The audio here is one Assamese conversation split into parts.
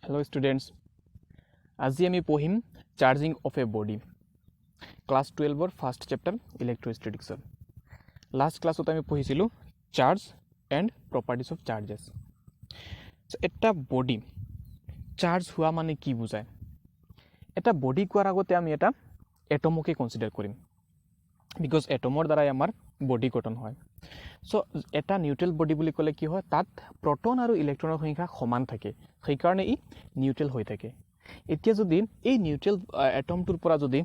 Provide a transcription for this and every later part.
Hello students, আজি আমি পঢ়িম charging of a body class 12 first chapter electrostatics last ক্লাসত আমি পঢ়িছিলো charge and properties of charges so এটা বডি চার্জ হওয়া মানে কি বুঝায় এটা বডি কোৱাৰ আগতে আমি এটা এটমকে কনসিডাৰ কৰিম বিকজ এটমৰ দ্বাৰাই আমাৰ বডি গঠন হয় সো এটা নিউট্ৰেল বডি বুলি ক'লে কি হয় তাত প্ৰটন আৰু ইলেক্ট্ৰনৰ সংখ্যা সমান থাকে সেই কাৰণে ই নিউট্ৰেল হৈ থাকে এতিয়া যদি এই নিউট্ৰেল এটমটোৰ পৰা যদি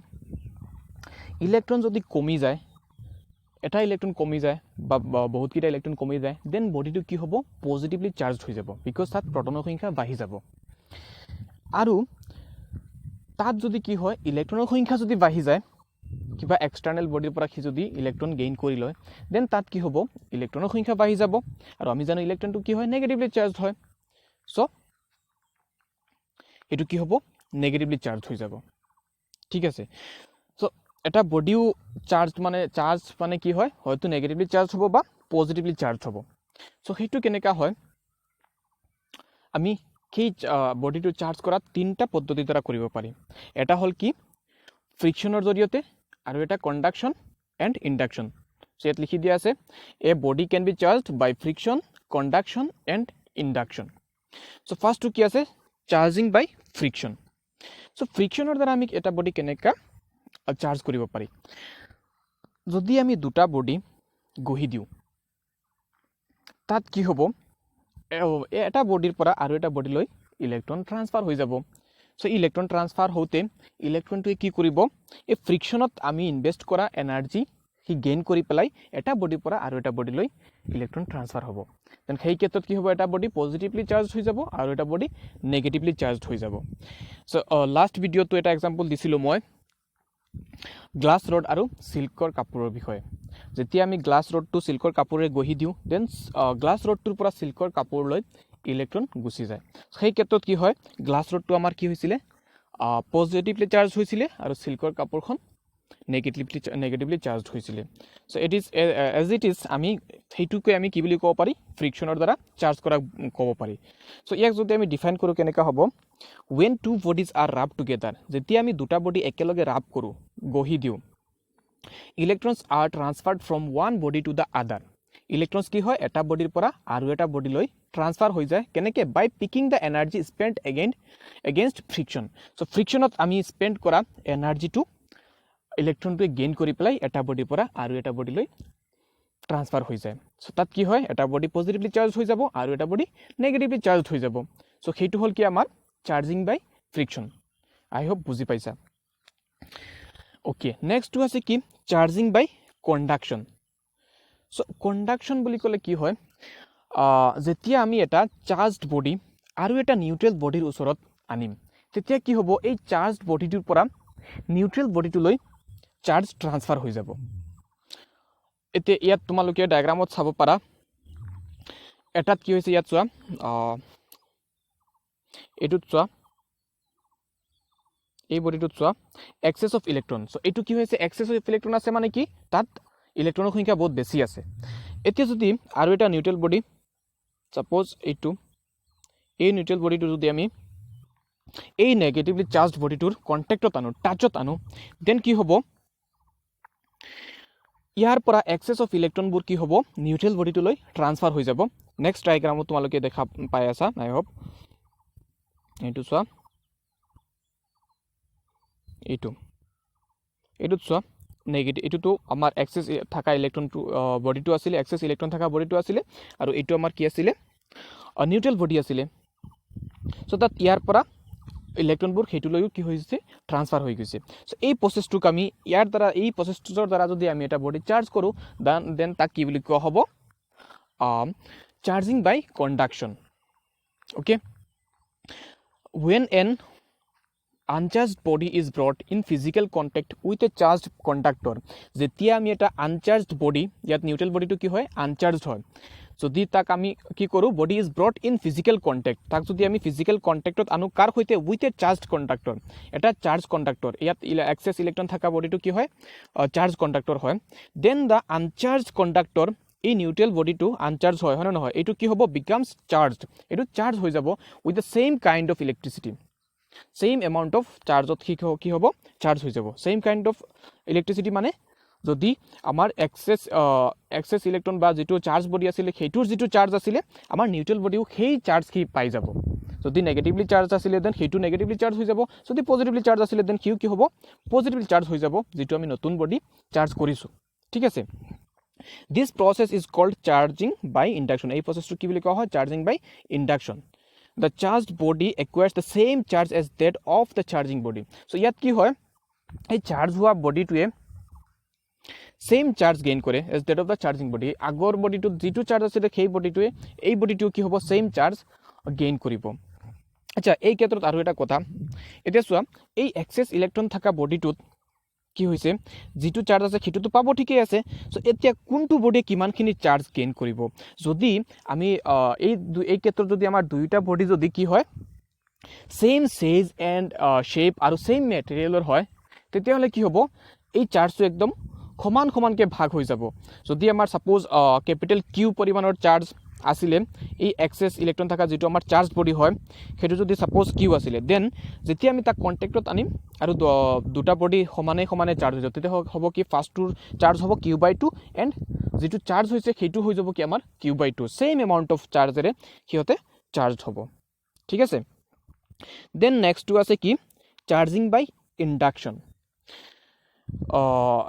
ইলেক্ট্ৰন যদি কমি যায় এটা ইলেক্ট্ৰন কমি যায় বা বহুত কিটা ইলেক্ট্ৰন কমি যায় দেন বডিটো কি হ'ব পজিটিভলি চাৰ্জড হৈ যাব বিকজ তাত প্ৰটনৰ সংখ্যা বাঢ়ি যাব আৰু তাত যদি কি হয় ইলেক্ট্ৰনৰ সংখ্যা যদি বাঢ়ি যায় কিবা এক্সটাৰ্নেল বডিৰ পৰা কি যদি ইলেক্ট্ৰন গেইন কৰি লয় দেন তাত কি হ'ব ইলেক্ট্ৰনৰ সংখ্যা বাঢ়ি যাব আৰু আমি জানো ইলেক্ট্ৰনটো কি হয় নেগেটিভলি চাৰ্জড হয় সো এটো কি হ'ব নেগেটিভলি চাৰ্জ হৈ যাব ঠিক আছে সো এটা বডিও চাৰ্জ মানে কি হয় হয়তো নেগেটিভলি চাৰ্জ হ'ব বা পজিটিভলি চাৰ্জ হ'ব সো হেতু কেনেকা হয় আমি কি বডিটো চাৰ্জ কৰা তিনটা পদ্ধতিৰ দ্বাৰা কৰিব পাৰি এটা হল কি ফ্ৰিকশনৰ জৰিয়তে আৰু এটা কন্ডাকশন এন্ড ইন্ডাকশন সো ইয়াত লিখি দিয়া আছে a body can be charged by friction conduction and induction so ফাৰ্স্টটো কি আছে চাৰ্জিং বাই ফ্ৰিকশন সো ফ্ৰিকশনৰ দ্বাৰা আমি এটা বডি কেনেকা চাৰ্জ কৰিব পাৰি যদি আমি দুটা বডি গহি দিও তাত কি হ'ব এটা বডিৰ পৰা আৰু এটা বডিলৈ ইলেক্ট্ৰন ট্ৰান্সফাৰ হৈ যাব সো ইলেক্ট্ৰন ট্ৰান্সফাৰ হওঁতে ইলেক্ট্ৰনটোৱে কি কৰিব এই ফ্ৰিকশনত আমি ইনভেস্ট কৰা এনাৰ্জি হি গেইন কৰি পেলাই এটা বডিৰ পৰা আৰু এটা বডিলৈ ইলেক্ট্ৰন ট্ৰান্সফাৰ হ'ব দেন সেই ক্ষেত্ৰত কি হ'ব এটা বডি পজিটিভলি চাৰ্জ হৈ যাব আৰু এটা বডি নেগেটিভলি চাৰ্জড হৈ যাব সো লাষ্ট ভিডিঅ'টো এটা এক্সাম্পল দিছিলো মই গ্লাছ ৰড আৰু সিল্কৰ কাপোৰৰ বিষয়ে যেতিয়া আমি গ্লাছ ৰডটো সিল্কৰ কাপোৰেৰে গহি দিও দেন গ্লাছ ৰডটোৰ পৰা সিল্কৰ কাপোৰলৈ ইলেক্ট্ৰন গুচি যায় সেই ক্ষেত্ৰত কি হয় গ্লাছ ৰডটো আমাৰ কি হৈছিলে পজিটিভলি চাৰ্জ হৈছিলে আৰু সিল্কৰ কাপোৰখন নেগেটিভলি চাৰ্জড হৈছিলে so it is as it is আমি হেতুকে আমি কি বুলি ক'ব পাৰি ফ্ৰিকশনৰ দ্বাৰা চাৰ্জ কৰা ক'ব পাৰি সো ইয়াক যদি আমি ডিফাইন কৰো কেনেকা হ'ব when two bodies are rubbed together যেতিয়া আমি দুটা বডি একেলগে ৰাব কৰো গহি দিও electrons are transferred from one body to the other electrons কি হয় এটা বডিৰ পৰা আৰু এটা বডিলৈ ট্ৰান্সফাৰ হৈ যায় কেনেকে by picking the energy spent against friction so ফ্ৰিকশনত আমি স্পেন্ড কৰা এনাৰ্জিটো ইলেক্ট্ৰনটোৱে গেইন কৰি পেলাই এটা বডিৰ পৰা আৰু এটা বডিলৈ ট্ৰান্সফাৰ হৈ যায় সো তাত কি হয় এটা বডি পজিটিভলি চাৰ্জ হৈ যাব আৰু এটা বডি নেগেটিভলি চাৰ্জড হৈ যাব সো হেতু হল কি আমাৰ চাৰ্জিং বাই ফ্ৰিকশন আই হোপ বুজি পাইছা ওকে নেক্সট টু আছে কি charging by conduction so conduction বুলি ক'লে কি হয় যেতিয়া আমি এটা চাৰ্জড বডি আৰু এটা নিউট্ৰেল বডিৰ ওচৰত আনিম তেতিয়া কি হ'ব এই চাৰ্জড বডিটোৰ পৰা নিউট্ৰেল বডিটোলৈ চাৰ্জ ট্ৰান্সফাৰ হৈ যাব এতিয়া ইয়াত তোমালোকে ডায়াগ্ৰামত চাব পাৰা এটাত কি হৈছে ইয়াত চোৱা এটুত চোৱা এই বডিটোত চোৱা এক্সেস অফ ইলেক্ট্ৰন সো এটু কি হৈছে এক্সেস অফ ইলেক্ট্ৰন আছে মানে কি তাত ইলেক্ট্ৰনৰ সংখ্যা বহুত বেছি আছে এতিয়া যদি আৰু এটা নিউট্ৰেল বডি সাপোজ এই নিউট্ৰেল বডিটো যদি আমি এই নেগেটিভলি চাৰ্জড বডিটোৰ কন্টাক্টত আনো টাচত আনো দেন কি হ'ব ইয়াৰ পৰা এক্সেস অফ ইলেক্ট্ৰনবোৰ কি হ'ব নিউট্ৰেল বডিটোলৈ ট্ৰান্সফাৰ হৈ যাব নেক্সট ডায়াগ্ৰামত তোমালোকে দেখা পাই আছা আই হোপ এইটো চোৱা এইটো চোৱা নেগেটিভ এটোটো আমাৰ এক্সেস থাকা ইলেক্ট্ৰনটো বডিটো আছিল এক্সেস ইলেক্ট্ৰন থাকা বডিটো আছিল আৰু এইটো আমাৰ কি আছিল নিউট্ৰেল বডি আছিল সো তাত ইয়াৰ পৰা ইলেক্ট্ৰনবোৰ হেতুলৈও কি হৈছে ট্ৰান্সফাৰ হৈ গৈছে সো এই প্ৰসেসটোক আমি ইয়াৰ দ্বাৰা এই প্ৰসেসটোৰ দ্বাৰা যদি আমি এটা বডি চাৰ্জ কৰো দেন তাক কি বুলি কোৱা হ'ব charging by conduction okay when an uncharged body is brought in physical contact with a charged conductor যেতিয়া আমি এটা আনচাৰ্জড বডি ইয়াত নিউট্ৰেল বডিটো কি হয় আনচাৰ্জড হয় যদি তাক আমি কি কৰো body is brought in physical contact তাক যদি আমি ফিজিক্যাল কন্টেক্টত আনো কাৰ হৈতে উইথ এ চাৰ্জড কন্ডাক্টৰ এটা চাৰ্জ কন্ডাক্টৰ ইয়াত এক্সেস ইলেক্ট্ৰন থাকা বডিটো কি হয় চাৰ্জ কন্ডাক্টৰ হয় দেন দা আনচাৰ্জড কন্ডাক্টৰ এই নিউট্ৰেল বডিটো আনচাৰ্জ হয় নে নহয়, এইটো কি হ'ব বিকামছ চাৰ্জড, এইটো চাৰ্জ হৈ যাব with the same kind of electricity, same amount of চাৰ্জত কি হ'ব চাৰ্জ হৈ যাব। ছেইম কাইণ্ড অফ ইলেক্ট্ৰিচিটি মানে যদি আমাৰ এক্সেছ ইলেক্ট্ৰন বা যিটো চাৰ্জ বডি আছিলে সেইটোৰ যিটো চাৰ্জ আছিলে আমাৰ নিউট্ৰেল বডিও সেই চাৰ্জখিনি পাই যাব। যদি নেগেটিভলি চাৰ্জ আছিলে দেন সেইটো নেগেটিভলি চাৰ্জ হৈ যাব, যদি পজিটিভলি চাৰ্জ আছিলে দেন সিও কি হ'ব পজিটিভলি চাৰ্জ হৈ যাব, যিটো আমি নতুন বডি চাৰ্জ কৰিছোঁ। ঠিক আছে, this process is called charging by induction. এই প্ৰচেছটো কি বুলি কোৱা হয় charging by induction. The charged body acquires the same charge as that of the charging body. So' ইয়াত কি হয় এই চাৰ্জ হোৱা বডিটোৱে ছেইম চাৰ্জ গেইন কৰে as that of the charging body. আগৰ বডিটোত যিটো চাৰ্জ আছিলে সেই বডিটোৱে এই বডিটোও কি হ'ব ছেইম চাৰ্জ গেইন কৰিব। আচ্ছা, এই ক্ষেত্ৰত আৰু এটা কথা, এতিয়া চোৱা এই এক্সেছ ইলেক্ট্ৰন থকা বডিটোত কি হৈছে যিটো চাৰ্জ আছে সেইটোতো পাব ঠিকেই আছে। চ' এতিয়া কোনটো বডিয়ে কিমানখিনি চাৰ্জ গেইন কৰিব, যদি আমি এই ক্ষেত্ৰত যদি আমাৰ দুয়োটা বডি যদি কি হয় ছেইম চেইজ এণ্ড শ্বেপ আৰু ছেইম মেটেৰিয়েলৰ হয় তেতিয়াহ'লে কি হ'ব এই চাৰ্জটো একদম সমানকৈ ভাগ হৈ যাব। যদি আমাৰ ছাপ'জ কেপিটেল কিউ পৰিমাণৰ চাৰ্জ আছিলে এই এক্সেছ ইলেক্ট্ৰন থকা যিটো আমাৰ চাৰ্জ বডি হয় সেইটো যদি ছাপ'জ কিউ আছিলে, দেন যেতিয়া আমি তাক কণ্টেক্টত আনিম আৰু দুটা বডি সমানে চাৰ্জ হৈ যাব, তেতিয়া হ'ব কি ফাৰ্ষ্টটোৰ চাৰ্জ হ'ব Q/2 এণ্ড যিটো চাৰ্জ হৈছে সেইটো হৈ যাব কি আমাৰ Q/2, ছেইম এমাউণ্ট অফ চাৰ্জেৰে সিহঁতে চাৰ্জ হ'ব। ঠিক আছে, দেন নেক্সটটো আছে কি চাৰ্জিং বাই ইণ্ডাকশ্যন।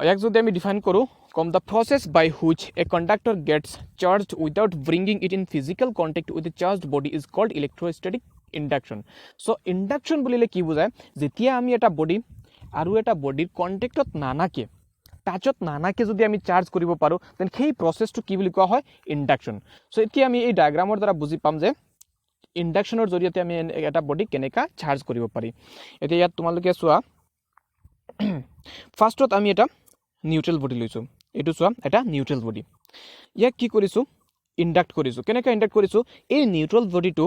ইয়াক যদি আমি ডিফাইন কৰোঁ come the process by which a conductor gets charged without bringing it in physical contact with a charged body is called electrostatic induction. So' induction বুলিলে কি বুজায়, যেতিয়া আমি এটা বডি আৰু এটা বডিৰ কণ্টেক্টত নানাকে টাচত নানাকে যদি আমি চাৰ্জ কৰিব পাৰোঁ দেন সেই প্ৰচেছটো কি বুলি কোৱা হয় ইণ্ডাকশ্যন। চ' এতিয়া আমি এই ডায়েগ্ৰামৰ দ্বাৰা বুজি পাম যে ইণ্ডাকশ্যনৰ জৰিয়তে আমি এটা বডিক কেনেকৈ চাৰ্জ কৰিব পাৰি। এতিয়া ইয়াত তোমালোকে চোৱা ফাৰ্ষ্টত আমি এটা নিউট্ৰেল বডি লৈছোঁ, এইটো চোৱা এটা নিউট্ৰেল বডি, ইয়াক কি কৰিছোঁ ইণ্ডাক্ট কৰিছোঁ। কেনেকৈ ইণ্ডাক্ট কৰিছোঁ, এই নিউট্ৰেল বডিটো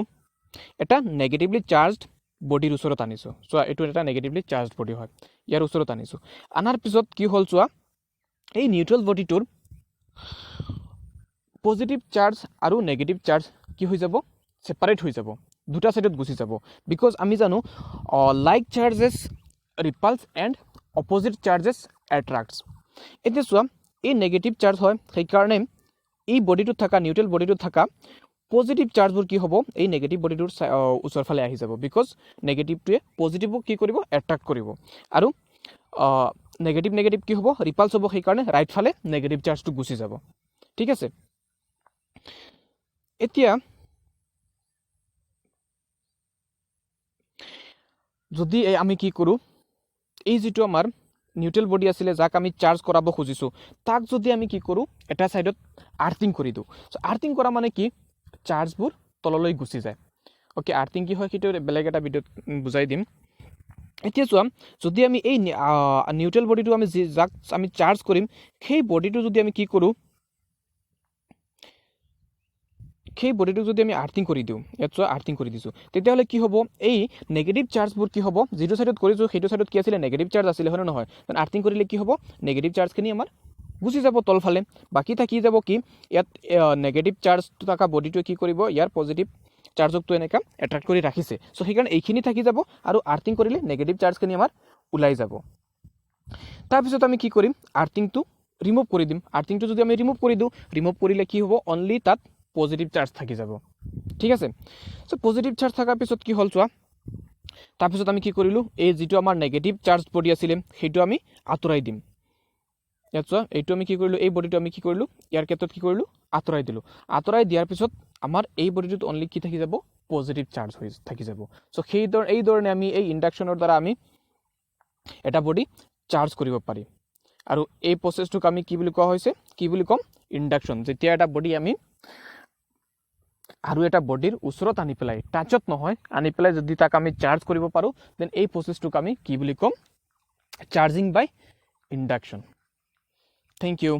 এটা নেগেটিভলি চাৰ্জড বডিৰ ওচৰত আনিছোঁ। চোৱা এইটো এটা নেগেটিভলি চাৰ্জড বডি হয়, ইয়াৰ ওচৰত আনিছোঁ। আনাৰ পিছত কি হ'ল চোৱা এই নিউট্ৰেল বডিটোৰ পজিটিভ চাৰ্জ আৰু নেগেটিভ চাৰ্জ কি হৈ যাব ছেপাৰেট হৈ যাব, দুটা ছাইডত গুচি যাব। বিকজ আমি জানো like charges repels and opposite charges attracts. এতিয়া চোৱা এই নেগেটিভ চাৰ্জ হয় সেইকাৰণে এই বডিটোত থকা নিউট্ৰেল বডিটোত থকা পজিটিভ চাৰ্জবোৰ কি হ'ব এই নেগেটিভ বডিটোৰ ওচৰ ফালে আহি যাব, বিকজ নেগেটিভটোৱে পজিটিভক কি কৰিব এট্ৰাক্ট কৰিব, আৰু নেগেটিভ কি হ'ব ৰিপালছ হ'ব, সেইকাৰণে ৰাইট ফালে নেগেটিভ চাৰ্জটো গুচি যাব। ঠিক আছে, এতিয়া যদি আমি কি কৰোঁ এই যিটো আমাৰ নিউট্ৰেল বডি আছিলে যাক আমি চাৰ্জ কৰাব খুজিছোঁ তাক যদি আমি কি কৰোঁ এটা ছাইডত আৰ্থিং কৰি দিওঁ। চ' আৰ্থিং কৰা মানে কি চাৰ্জবোৰ তললৈ গুচি যায়। অ'কে, আৰ্থিং কি হয় সেইটো বেলেগ এটা ভিডিঅ'ত বুজাই দিম। এতিয়া চোৱা যদি আমি এই নিউট্ৰেল বডিটো আমি যাক আমি চাৰ্জ কৰিম সেই বডিটো যদি আমি কি কৰোঁ সেই বডিটোক যদি আমি আৰ্থিং কৰি দিওঁ, ইয়াত চোৱা আৰ্থিং কৰি দিছোঁ, তেতিয়াহ'লে কি হ'ব এই নেগেটিভ চাৰ্জবোৰ কি হ'ব যিটো ছাইডত কৰিছোঁ সেইটো ছাইডত কি আছিলে নেগেটিভ চাৰ্জ আছিলে হয় নে নহয়, আৰ্থিং কৰিলে কি হ'ব নেগেটিভ চাৰ্জখিনি আমাৰ গুচি যাব তলফালে, বাকী থাকি যাব কি ইয়াত নেগেটিভ চাৰ্জটো থকা বডিটোৱে কি কৰিব ইয়াৰ পজিটিভ চাৰ্জকটো এনেকৈ এট্ৰেক্ট কৰি ৰাখিছে। চ' সেইকাৰণে এইখিনি থাকি যাব আৰু আৰ্থিং কৰিলে নেগেটিভ চাৰ্জখিনি আমাৰ ওলাই যাব। তাৰপিছত আমি কি কৰিম আৰ্থিংটো ৰিমুভ কৰি দিম। আৰ্থিংটো যদি আমি ৰিমুভ কৰি দিওঁ, ৰিমুভ কৰিলে কি হ'ব অনলি তাত পজিটিভ চাৰ্জ থাকি যাব। ঠিক আছে, চ' পজিটিভ চাৰ্জ থকাৰ পিছত কি হ'ল চোৱা তাৰপিছত আমি কি কৰিলোঁ এই যিটো আমাৰ নেগেটিভ চাৰ্জ বডি আছিলে সেইটো আমি আঁতৰাই দিম। ইয়াত চোৱা এইটো আমি কি কৰিলোঁ এই বডিটো আমি কি কৰিলোঁ ইয়াৰ ক্ষেত্ৰত কি কৰিলোঁ আঁতৰাই দিলোঁ। আঁতৰাই দিয়াৰ পিছত আমাৰ এই বডিটোত অনলি কি থাকি যাব পজিটিভ চাৰ্জ হৈ থাকি যাব। চ' এইধৰণে আমি এই ইণ্ডাকশ্যনৰ দ্বাৰা আমি এটা বডি চাৰ্জ কৰিব পাৰি, আৰু এই প্ৰচেছটোক আমি কি বুলি কোৱা হৈছে কি বুলি ক'ম ইণ্ডাকশ্যন। যেতিয়া এটা বডি আমি আৰু এটা বডিৰ ওচৰত আনি পেলাই টাচত নহয় আনি পেলাই যদি তাক আমি চাৰ্জ কৰিব পাৰোঁ দেন এই প্ৰচেছটোক আমি কি বুলি ক'ম charging by induction. Thank U.